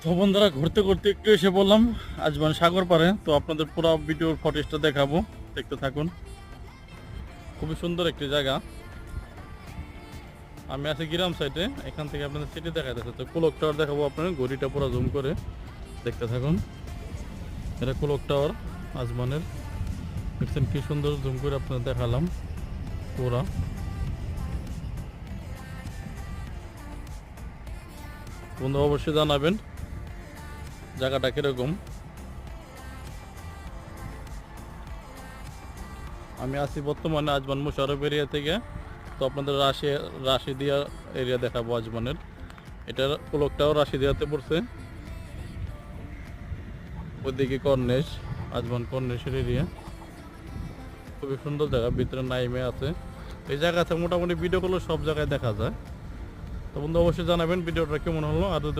তো বন্ধুরা ঘুরতে ঘুরতে একটু এসে বললাম আজমান সাগর পাড়ে। তো আপনাদের পুরো ভিডিওর ফটেজটা দেখাবো, দেখতে থাকুন। খুবই সুন্দর একটি জায়গা। আমি আছি গ্রাম সাইডে, এখান থেকে আপনাদের সিটি দেখা যাচ্ছে। তো কুলক টাওয়ার দেখাবো আপনাদের, গড়িটা পুরো জুম করে দেখতে থাকুন। এটা কুলক টাওয়ার আজমানের, দেখছেন কি সুন্দর জুম করে আপনাদের দেখালাম পুরা। বন্ধু অবশ্যই জানাবেন জায়গাটা কিরকম। আমি আছি বর্তমানে আজমান মুশারফ এরিয়া থেকে। তো আপনাদের রাশিদিয়া এরিয়া দেখাবো আজমানের। এটার ক্লকটাও রাশিদিয়াতে পড়ছে, ওইদিকে কর্নেশ, আজমান কর্নেশের এরিয়া। খুবই সুন্দর জায়গা, ভিতরে নাইমে আছে। এই জায়গাতে মোটামুটি ভিডিও করলে সব জায়গায় দেখা যায়। তো বন্ধু অবশ্যই জানাবেন ভিডিওটা কেমন হলো। আর যদি